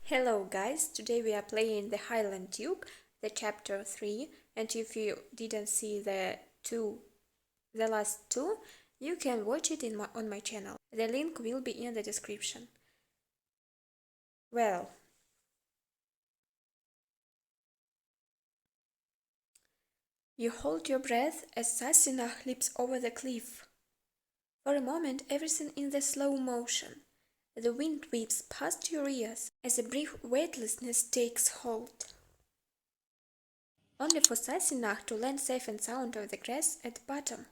Hello guys, today we are playing the Highland Duke, the chapter 3, and if you didn't see the last two, you can watch it on my channel. The link will be in the description. Well, you hold your breath as Sassenach leaps over the cliff. For a moment, everything in the slow motion. The wind whips past your ears as a brief weightlessness takes hold. Only for Sassenach to land safe and sound on the grass at the bottom.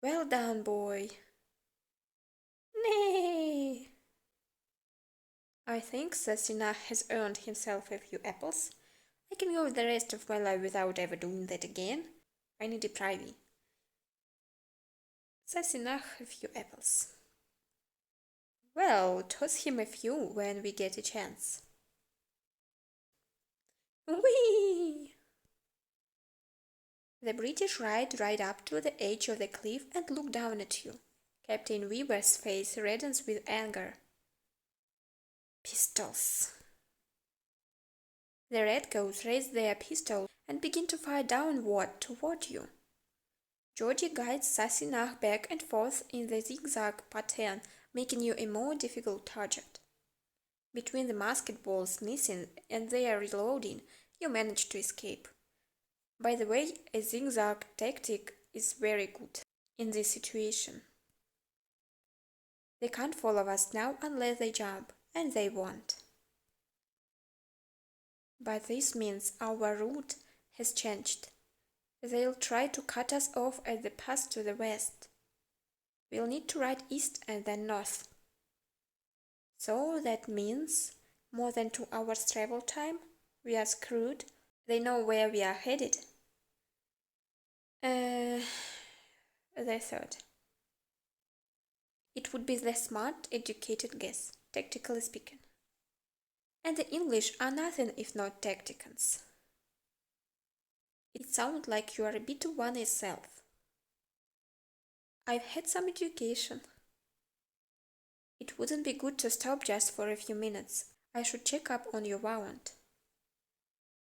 Well done, boy. Nay. I think Sassenach has earned himself a few apples. I can go the rest of my life without ever doing that again. I need a privy. Sassenach a few apples. Well, toss him a few when we get a chance. Whee! The British ride right up to the edge of the cliff and look down at you. Captain Weber's face reddens with anger. Pistols. The redcoats raise their pistol and begin to fire downward toward you. Georgie guides Sassenach back and forth in the zigzag pattern, making you a more difficult target. Between the musket balls missing and their reloading, you manage to escape. By the way, a zigzag tactic is very good in this situation. They can't follow us now unless they jump, and they won't. But this means our route has changed. They'll try to cut us off at the pass to the west. We'll need to ride east and then north. So that means more than 2 hours travel time. We are screwed. They know where we are headed. They thought. It would be the smart, educated guess, tactically speaking. And the English are nothing if not tacticians. It sounds like you are a bit of one yourself. I've had some education. It wouldn't be good to stop just for a few minutes. I should check up on your wound.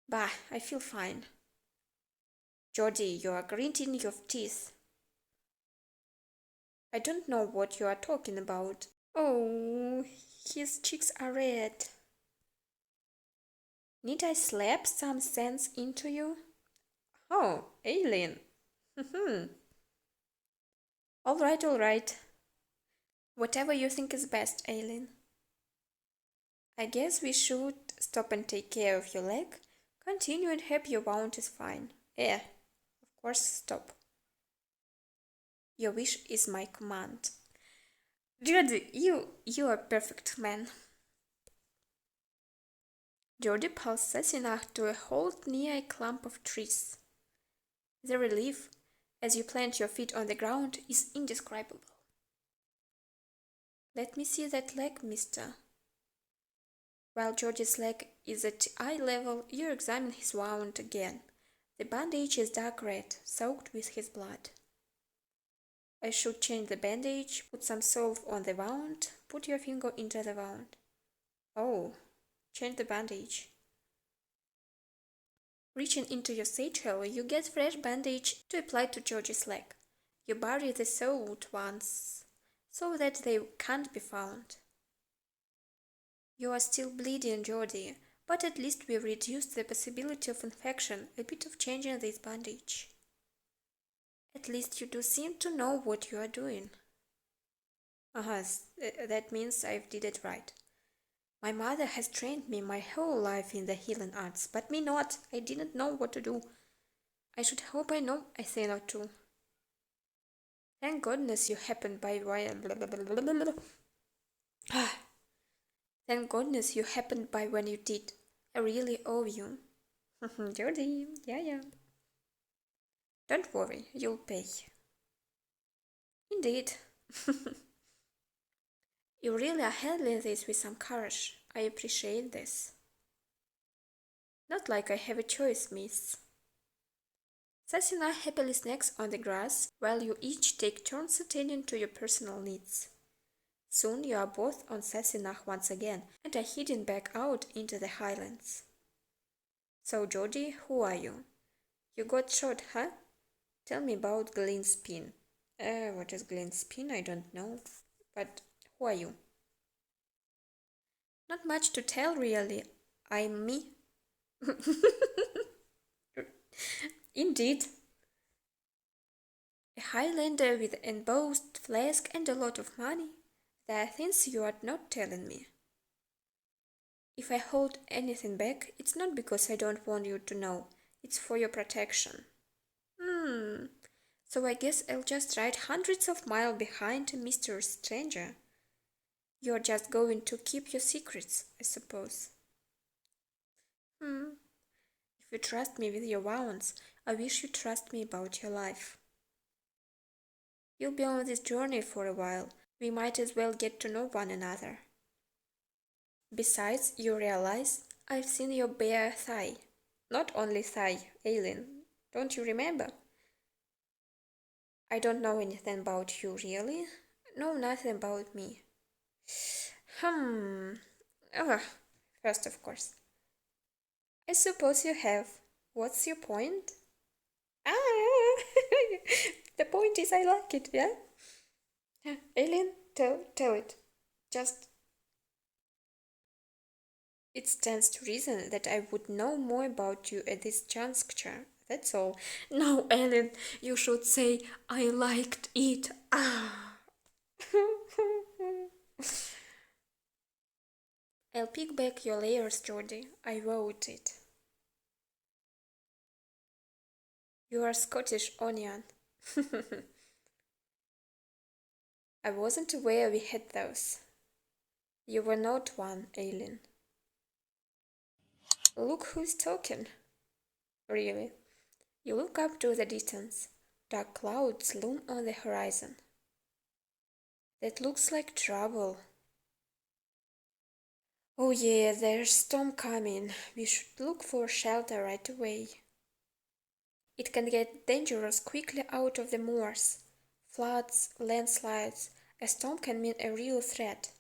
Bah, I feel fine. Georgie, you are gritting your teeth. I don't know what you are talking about. Oh, his cheeks are red. Need I slap some sense into you? Oh, Ailene. All right. Whatever you think is best, Ailene. I guess we should stop and take care of your leg. Continue and hope your wound is fine. Yeah, of course, stop. Your wish is my command. Georgie, you are a perfect man. Georgie pulls Sassenach to a halt near a clump of trees. The relief, as you plant your feet on the ground, is indescribable. Let me see that leg, mister. While Georgie's leg is at eye level, you examine his wound again. The bandage is dark red, soaked with his blood. I should change the bandage, put some salve on the wound, put your finger into the wound. Oh, change the bandage. Reaching into your satchel, you get fresh bandage to apply to Georgie's leg. You bury the sewed ones so that they can't be found. You are still bleeding, Georgie, but at least we've reduced the possibility of infection a bit of changing this bandage. At least you do seem to know what you are doing. That means I did it right. My mother has trained me my whole life in the healing arts, but me not. I didn't know what to do. I should hope I know a thing or two. Thank goodness you happened by Thank goodness you happened by when you did. I really owe you. Georgie, yeah. Don't worry, you'll pay. Indeed. You really are handling this with some courage. I appreciate this. Not like I have a choice, miss. Sassenach happily snacks on the grass, while you each take turns attending to your personal needs. Soon you are both on Sassenach once again and are heading back out into the Highlands. So, Georgie, who are you? You got shot, huh? Tell me about Glenn's spin. What is Glenn's spin? I don't know. But who are you? Not much to tell, really. I'm me. Indeed. A Highlander with an embossed flask and a lot of money. There are things you are not telling me. If I hold anything back, it's not because I don't want you to know. It's for your protection. So I guess I'll just ride hundreds of miles behind Mr. Stranger. You're just going to keep your secrets, I suppose. If you trust me with your wounds, I wish you trust me about your life. You'll be on this journey for a while. We might as well get to know one another. Besides, you realize I've seen your bare thigh. Not only thigh, Ailene. Don't you remember? I don't know anything about you, really. No, nothing about me. Ah, first, of course. I suppose you have. What's your point? Ah, the point is I like it, yeah? Ailene, tell it. Just, it stands to reason that I would know more about you at this juncture. That's all. No, Ailene, you should say I liked it. Ah. I'll pick back your layers, Georgie. I wrote it. You are Scottish onion. I wasn't aware we had those. You were not one, Ailene. Look who's talking. Really. You look up to the distance. Dark clouds loom on the horizon. That looks like trouble. Oh yeah, there's storm coming. We should look for shelter right away. It can get dangerous quickly out of the moors. Floods, landslides, a storm can mean a real threat.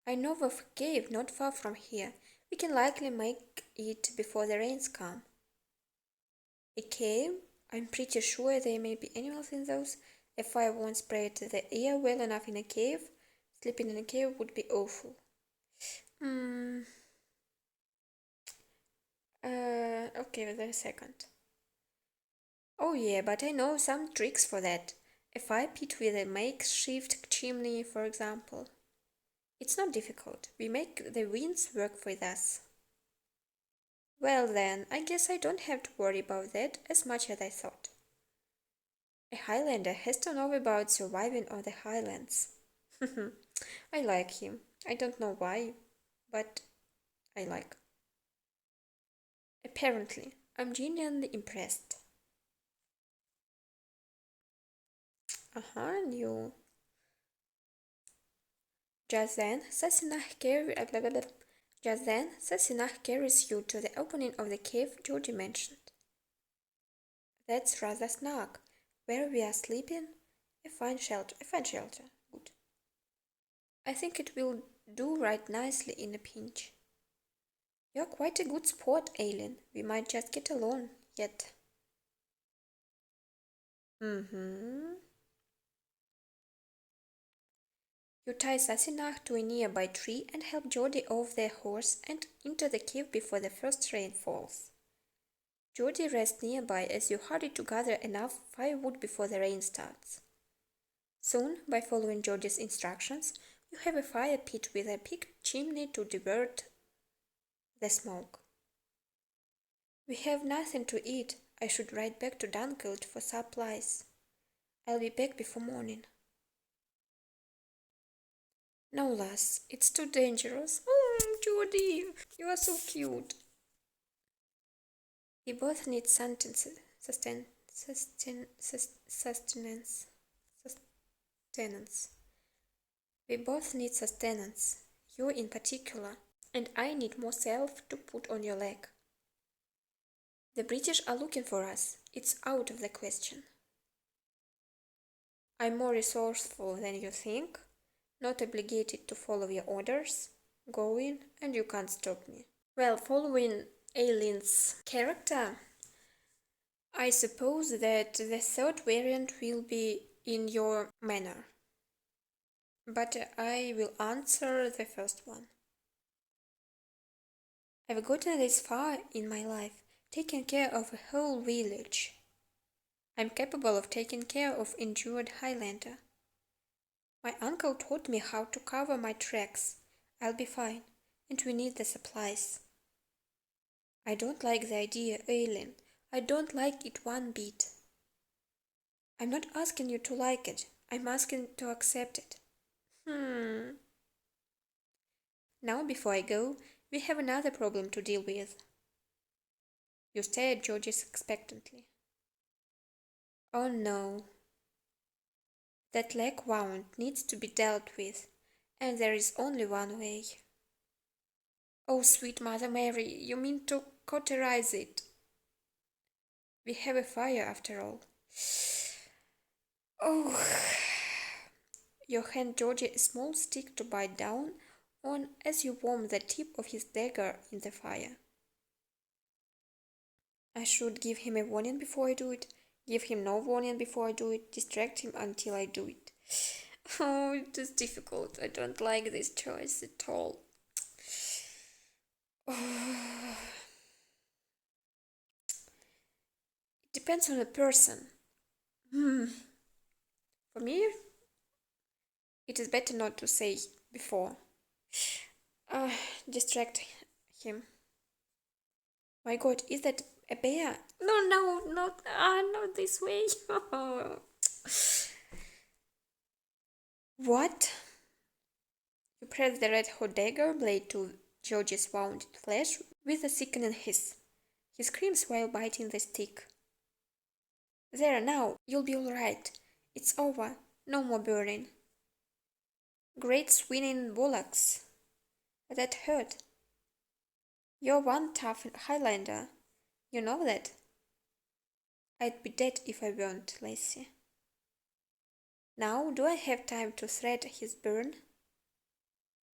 I know of a cave not far from here. We can likely make it before the rains come. A cave? I'm pretty sure there may be animals in those. A fire won't spread the air well enough in a cave. Sleeping in a cave would be awful. Okay, wait a second. Oh yeah, but I know some tricks for that. A fire pit with a makeshift chimney, for example. It's not difficult. We make the winds work with us. Well then, I guess I don't have to worry about that as much as I thought. A Highlander has to know about surviving on the Highlands. I like him. I don't know why, but I like. Apparently, I'm genuinely impressed. New. Just then, Sassenach carries you to the opening of the cave Georgie mentioned. That's rather snug. Where we are sleeping? A fine shelter. Good. I think it will do right nicely in a pinch. You're quite a good sport, Ailene. We might just get along, yet. You tie Sassenach to a nearby tree and help Georgie off their horse and into the cave before the first rain falls. Georgie rests nearby as you hurry to gather enough firewood before the rain starts. Soon, by following Georgie's instructions, you have a fire pit with a big chimney to divert the smoke. We have nothing to eat. I should ride back to Dunkeld for supplies. I'll be back before morning. No, lass, it's too dangerous. Oh, Geordie, you are so cute. We both need sustenance. We both need sustenance, you in particular, and I need more salve to put on your leg. The British are looking for us. It's out of the question. I'm more resourceful than you think. Not obligated to follow your orders. Go in and you can't stop me. Well, following Aileen's character, I suppose that the third variant will be in your manner. But I will answer the first one. I've gotten this far in my life, taking care of a whole village. I'm capable of taking care of injured Highlander. My uncle taught me how to cover my tracks. I'll be fine, and we need the supplies. I don't like the idea, Ailene. I don't like it one bit. I'm not asking you to like it. I'm asking to accept it. Now, before I go, we have another problem to deal with. You stare at Georgie expectantly. Oh no. That leg wound needs to be dealt with, and there is only one way. Oh, sweet Mother Mary, you mean to cauterize it? We have a fire after all. Oh. You hand Georgie a small stick to bite down on as you warm the tip of his dagger in the fire. I should give him a warning before I do it, give him no warning before I do it, distract him until I do it. Oh, it is difficult. I don't like this choice at all. Oh. It depends on the person. For me, it is better not to say before. Distract him. My God, is that a bear? No, not this way. What? You press the red-hot dagger blade to Georgie's wounded flesh with a sickening hiss. He screams while biting the stick. There, now, you'll be all right. It's over. No more burning. Great swinging bullocks. That hurt. You're one tough Highlander. You know that? I'd be dead if I weren't, Lacey. Now, do I have time to thread his burn?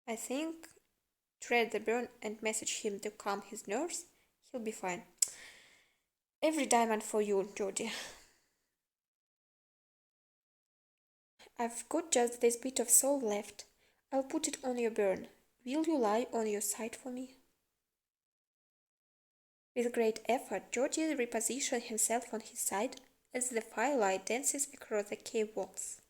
I think thread the burn and message him to calm his nerves. He'll be fine. Every diamond for you, Georgie. I've got just this bit of soul left. I'll put it on your burn. Will you lie on your side for me? With great effort, Georgie repositions himself on his side as the firelight dances across the cave walls.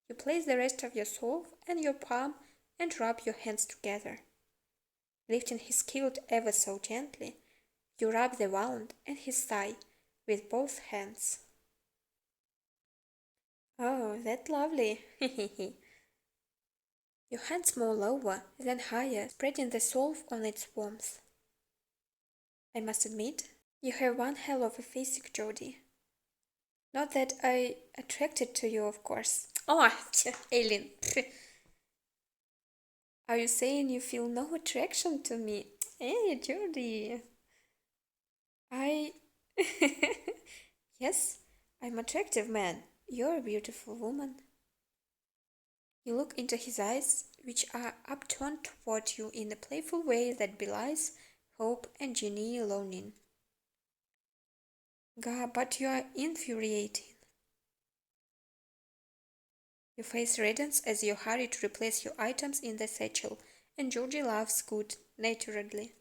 You place the rest of your soul and your palm and rub your hands together. Lifting his kilt ever so gently, you rub the wound and his thigh with both hands. Oh, that's lovely. Your hands more lower, then higher, spreading the solve on its warmth. I must admit, you have one hell of a physique, Georgie. Not that I attracted to you, of course. Oh, Ailene. Are you saying you feel no attraction to me? Hey, Georgie. Yes, I'm an attractive man. You're a beautiful woman. You look into his eyes, which are upturned toward you in a playful way that belies hope and genial longing. Gah, but you are infuriating. Your face reddens as you hurry to replace your items in the satchel, and Georgie laughs good-naturedly.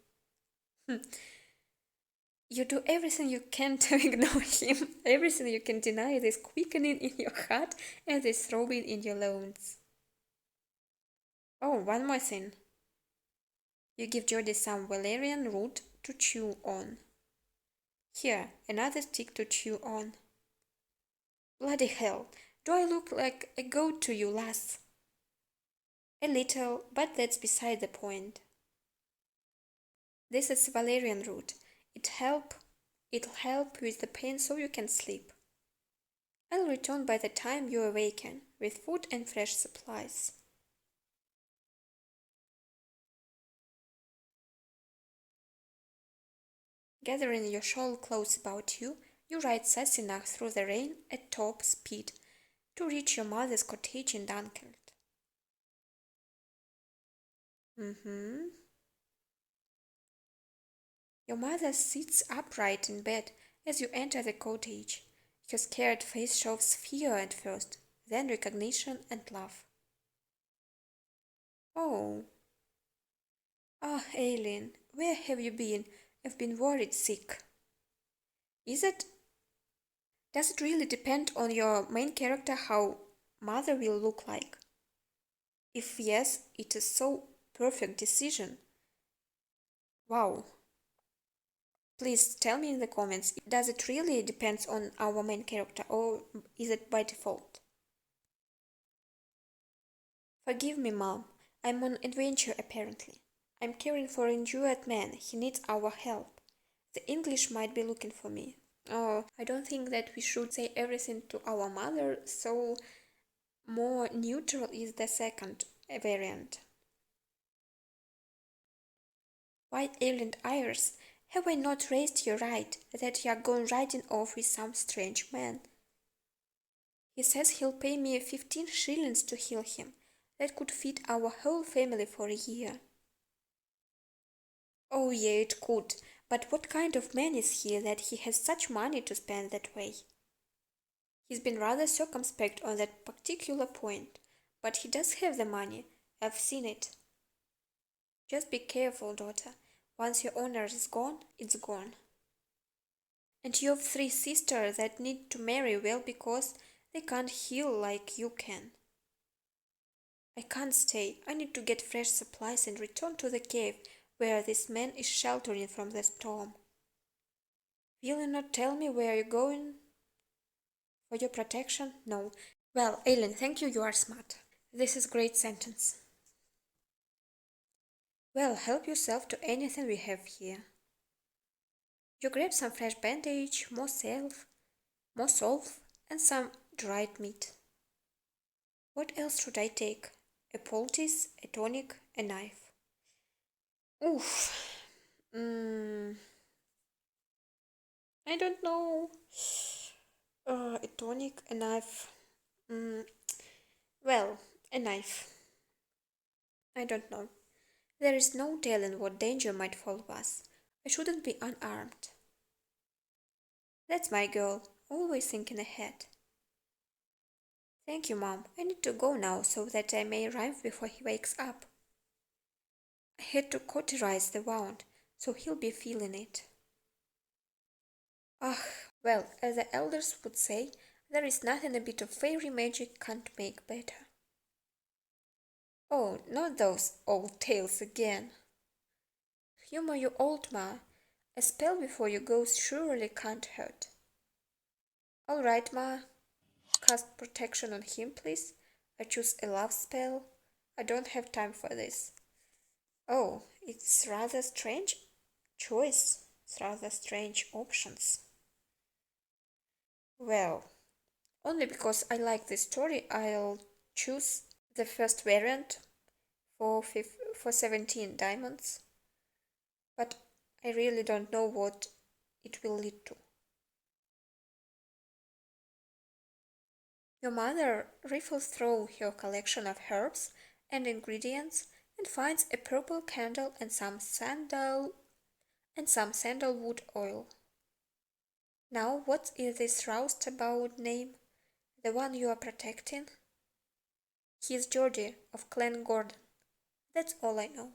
You do everything you can to ignore him, everything you can deny this quickening in your heart and this throbbing in your loins. Oh, one more thing. You give Georgie some valerian root to chew on. Here, another stick to chew on. Bloody hell, do I look like a goat to you, lass? A little, but that's beside the point. This is valerian root. It'll help with the pain so you can sleep. I'll return by the time you awaken, with food and fresh supplies. Gathering your shawl close about you, you ride Sassenach through the rain at top speed to reach your mother's cottage in Dunkeld. Mm-hmm. Your mother sits upright in bed as you enter the cottage. Her scared face shows fear at first, then recognition and love. Oh, Ailene, where have you been? I've been worried sick. Is it? Does it really depend on your main character how mother will look like? If yes, it is so perfect decision. Wow. Please tell me in the comments, does it really depends on our main character or is it by default? Forgive me, Mom. I'm on adventure apparently. I'm caring for an injured man. He needs our help. The English might be looking for me. Oh, I don't think that we should say everything to our mother, so more neutral is the second variant. Why, Ailend Ayers, have I not raised you right, that you are going riding off with some strange man? He says he'll pay me 15 shillings to heal him. That could feed our whole family for a year. Oh, yeah, it could. But what kind of man is he that he has such money to spend that way? He's been rather circumspect on that particular point, but he does have the money. I've seen it. Just be careful, daughter. Once your honor is gone, it's gone. And you have three sisters that need to marry well because they can't heal like you can. I can't stay. I need to get fresh supplies and return to the cave where this man is sheltering from the storm. Will you not tell me where you're going? For your protection? No. Well, Ailene, thank you, you are smart. This is great sentence. Well, help yourself to anything we have here. You grab some fresh bandage, more salt, and some dried meat. What else should I take? A poultice, a tonic, a knife. Oof. I don't know. A tonic, a knife. Mm, well, a knife. I don't know. There is no telling what danger might follow us. I shouldn't be unarmed. That's my girl, always thinking ahead. Thank you, Mom. I need to go now so that I may arrive before he wakes up. I had to cauterize the wound, so he'll be feeling it. Ah, well, as the elders would say, there is nothing a bit of fairy magic can't make better. Oh, not those old tales again. Humor you old ma. A spell before you go surely can't hurt. All right, ma. Cast protection on him, please. I choose a love spell. I don't have time for this. Oh, it's rather strange choice. It's rather strange options. Well, only because I like this story, I'll choose the first variant for 17 diamonds. But I really don't know what it will lead to. Your mother riffles through her collection of herbs and ingredients and finds a purple candle and some sandalwood oil. Now, what is this roustabout name? The one you are protecting? He's Georgie of Clan Gordon. That's all I know.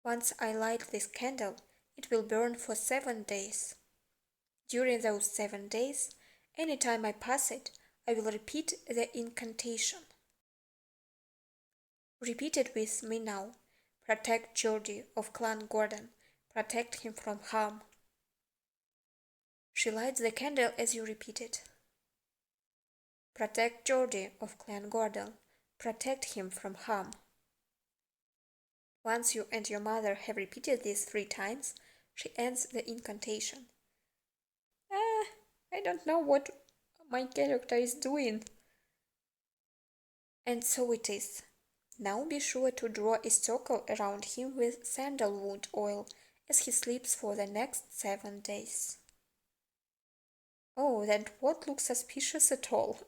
Once I light this candle, it will burn for 7 days. During those 7 days, any time I pass it, I will repeat the incantation. Repeat it with me now. Protect Georgie of Clan Gordon. Protect him from harm. She lights the candle as you repeat it. Protect Georgie of Clan Gordon. Protect him from harm. Once you and your mother have repeated this 3 times, she ends the incantation. I don't know what my character is doing. And so it is. Now be sure to draw a circle around him with sandalwood oil as he sleeps for the next 7 days. Oh, that won't look suspicious at all.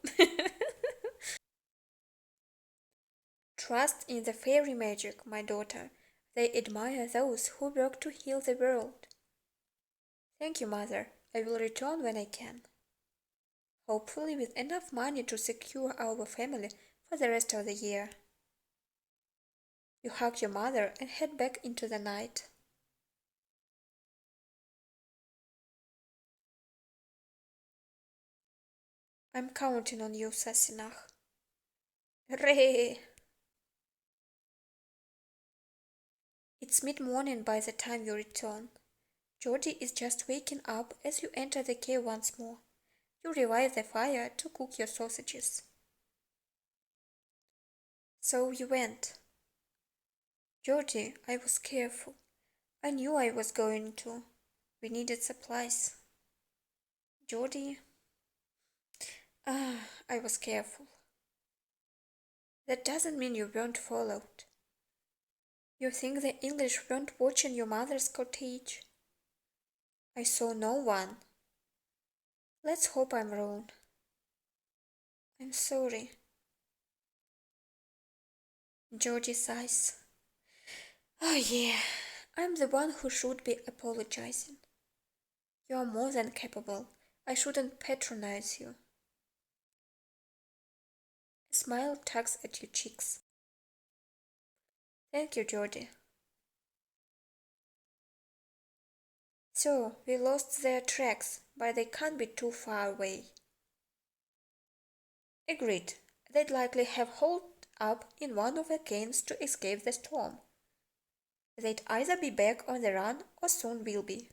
trust in the fairy magic, my daughter. They admire those who work to heal the world. Thank you, mother. I will return when I can. Hopefully with enough money to secure our family for the rest of the year. You hug your mother and head back into the night. I'm counting on you, Sasinach. Hooray! It's mid-morning by the time you return. Georgie is just waking up as you enter the cave once more. You revive the fire to cook your sausages. So you went. Georgie, I was careful. I knew I was going to. We needed supplies. Georgie, I was careful. That doesn't mean you weren't followed. You think the English weren't watching your mother's cottage? I saw no one. Let's hope I'm wrong. I'm sorry. Georgie sighs. Oh yeah, I'm the one who should be apologizing. You're more than capable. I shouldn't patronize you. A smile tugs at your cheeks. Thank you, Georgie. So, we lost their tracks, but they can't be too far away. Agreed. They'd likely have holed up in one of the caves to escape the storm. They'd either be back on the run or soon will be.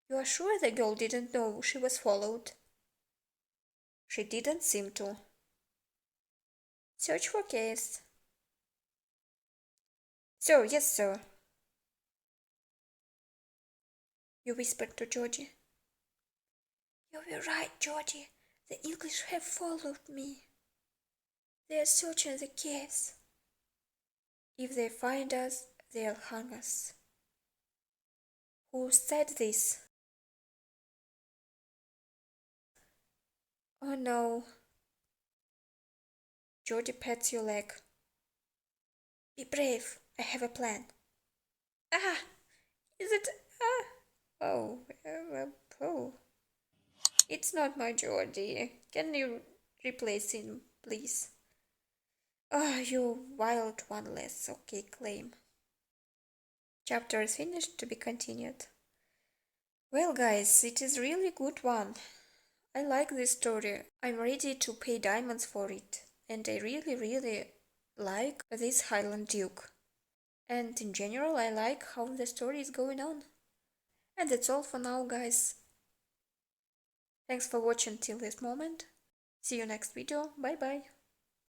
You are sure the girl didn't know she was followed? She didn't seem to. Search for caves. Sir, yes, sir. You whispered to Georgie. You were right, Georgie. The English have followed me. They are searching the caves. If they find us, they'll hang us. Who said this? Oh no. Georgie pats your leg. Be brave. I have a plan. Ah! Is it? Ah! Oh, oh. It's not my Georgie. Can you replace him, please? Ah, you wild one less. Okay, claim. Chapter is finished, to be continued. Well, guys, it is really good one. I like this story. I'm ready to pay diamonds for it. And I really like this Highland Duke. And in general, I like how the story is going on. And that's all for now, guys. Thanks for watching till this moment. See you next video. Bye bye.